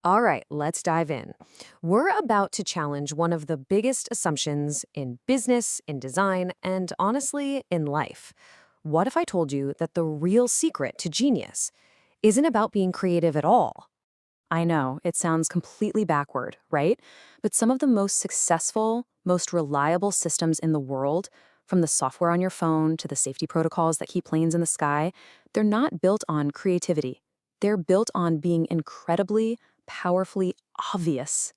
All right, let's dive in. We're about to challenge one of the biggest assumptions in business, in design, and honestly, in life. What if I told you that the real secret to genius isn't about being creative at all? I know, it sounds completely backward, right? But some of the most successful, most reliable systems in the world, from the software on your phone to the safety protocols that keep planes in the sky, they're not built on creativity. They're built on being incredibly, powerfully obvious.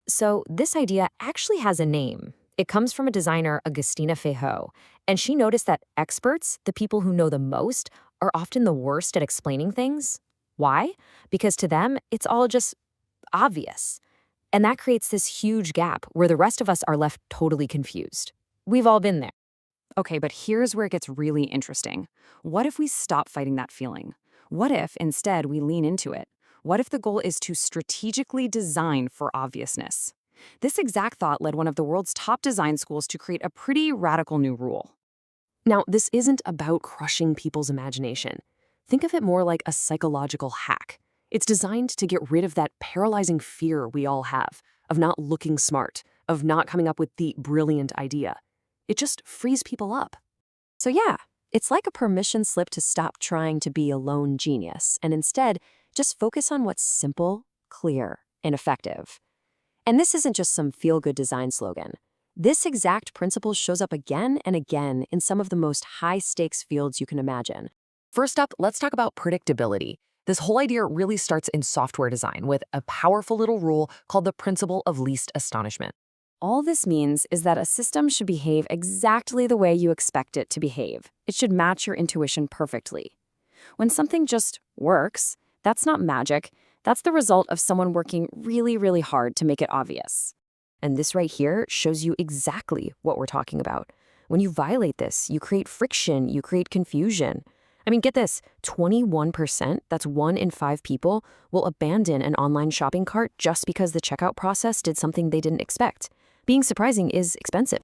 So, this idea actually has a name. It comes from a designer, Agustina Feijó, and she noticed that experts, the people who know the most, are often the worst at explaining things. Why? Because to them, it's all just obvious. And that creates this huge gap where the rest of us are left totally confused. We've all been there. Okay, but here's where it gets really interesting. What if we stop fighting that feeling? What if instead we lean into it? What if the goal is to strategically design for obviousness? This exact thought led one of the world's top design schools to create a pretty radical new rule. Now, this isn't about crushing people's imagination. Think of it more like a psychological hack. It's designed to get rid of that paralyzing fear we all have of not looking smart, of not coming up with the brilliant idea. It just frees people up. So, yeah, it's like a permission slip to stop trying to be a lone genius and instead just focus on what's simple, clear, and effective. And this isn't just some feel good design slogan. This exact principle shows up again and again in some of the most high stakes fields you can imagine. First up, let's talk about predictability. This whole idea really starts in software design with a powerful little rule called the principle of least astonishment. All this means is that a system should behave exactly the way you expect it to behave. It should match your intuition perfectly. When something just works, that's not magic. That's the result of someone working really, really hard to make it obvious. And this right here shows you exactly what we're talking about. When you violate this, you create friction, you create confusion. I mean, get this, 21%, that's 1 in 5 people, will abandon an online shopping cart just because the checkout process did something they didn't expect. Being surprising is expensive.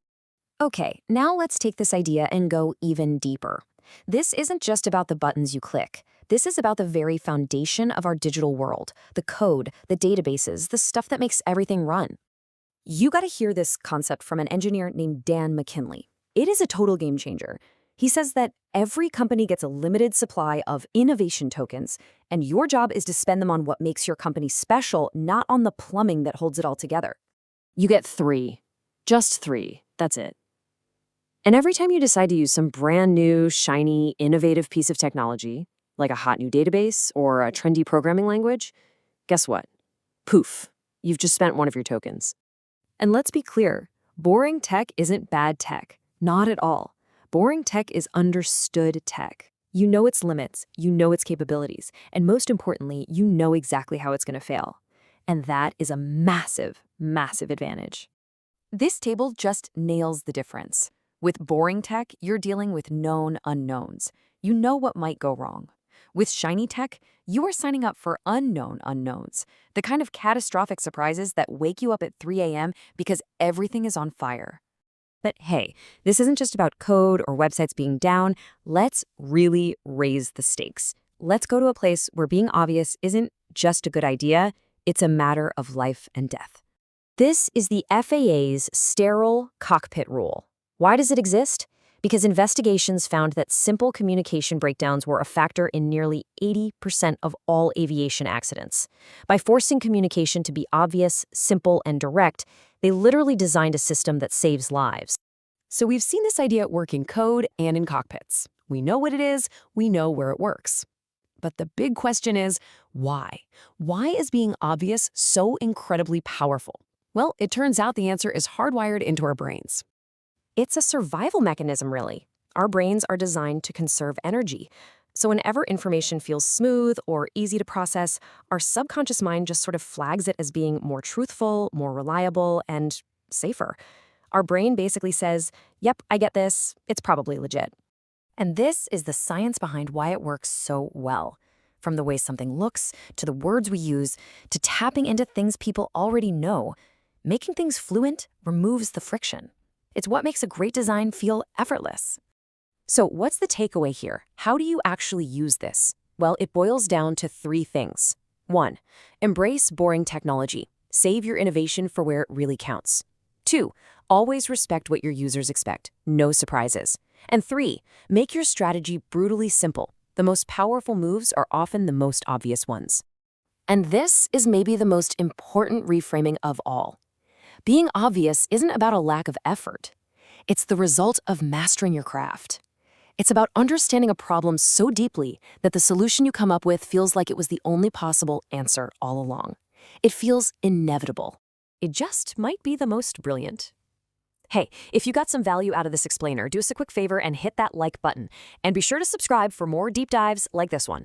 Okay, now let's take this idea and go even deeper. This isn't just about the buttons you click. This is about the very foundation of our digital world, the code, the databases, the stuff that makes everything run. You got to hear this concept from an engineer named Dan McKinley. It is a total game changer. He says that every company gets a limited supply of innovation tokens, and your job is to spend them on what makes your company special, not on the plumbing that holds it all together. You get 3. Just 3. That's it. And every time you decide to use some brand new, shiny, innovative piece of technology, like a hot new database or a trendy programming language, guess what? Poof, you've just spent one of your tokens. And let's be clear, boring tech isn't bad tech. Not at all. Boring tech is understood tech. You know its limits, you know its capabilities, and most importantly, you know exactly how it's going to fail. And that is a massive, massive advantage. This table just nails the difference. With boring tech, you're dealing with known unknowns. You know what might go wrong. With shiny tech, you are signing up for unknown unknowns, the kind of catastrophic surprises that wake you up at 3 a.m. because everything is on fire. But hey, this isn't just about code or websites being down. Let's really raise the stakes. Let's go to a place where being obvious isn't just a good idea, it's a matter of life and death. This is the FAA's sterile cockpit rule. Why does it exist? Because investigations found that simple communication breakdowns were a factor in nearly 80% of all aviation accidents. By forcing communication to be obvious, simple, and direct, they literally designed a system that saves lives. So we've seen this idea at work in code and in cockpits. We know what it is, we know where it works. But the big question is, why? Why is being obvious so incredibly powerful? Well, it turns out the answer is hardwired into our brains. It's a survival mechanism, really. Our brains are designed to conserve energy. So whenever information feels smooth or easy to process, our subconscious mind just sort of flags it as being more truthful, more reliable, and safer. Our brain basically says, yep, I get this, it's probably legit. And this is the science behind why it works so well. From the way something looks, to the words we use, to tapping into things people already know. Making things fluent removes the friction. It's what makes a great design feel effortless. So what's the takeaway here? How do you actually use this? Well, it boils down to 3 things. 1. Embrace boring technology. Save your innovation for where it really counts. 2. Always respect what your users expect. No surprises. And 3. Make your strategy brutally simple. The most powerful moves are often the most obvious ones. And this is maybe the most important reframing of all. Being obvious isn't about a lack of effort. It's the result of mastering your craft. It's about understanding a problem so deeply that the solution you come up with feels like it was the only possible answer all along. It feels inevitable. It just might be the most brilliant. Hey, if you got some value out of this explainer, do us a quick favor and hit that like button. And be sure to subscribe for more deep dives like this one.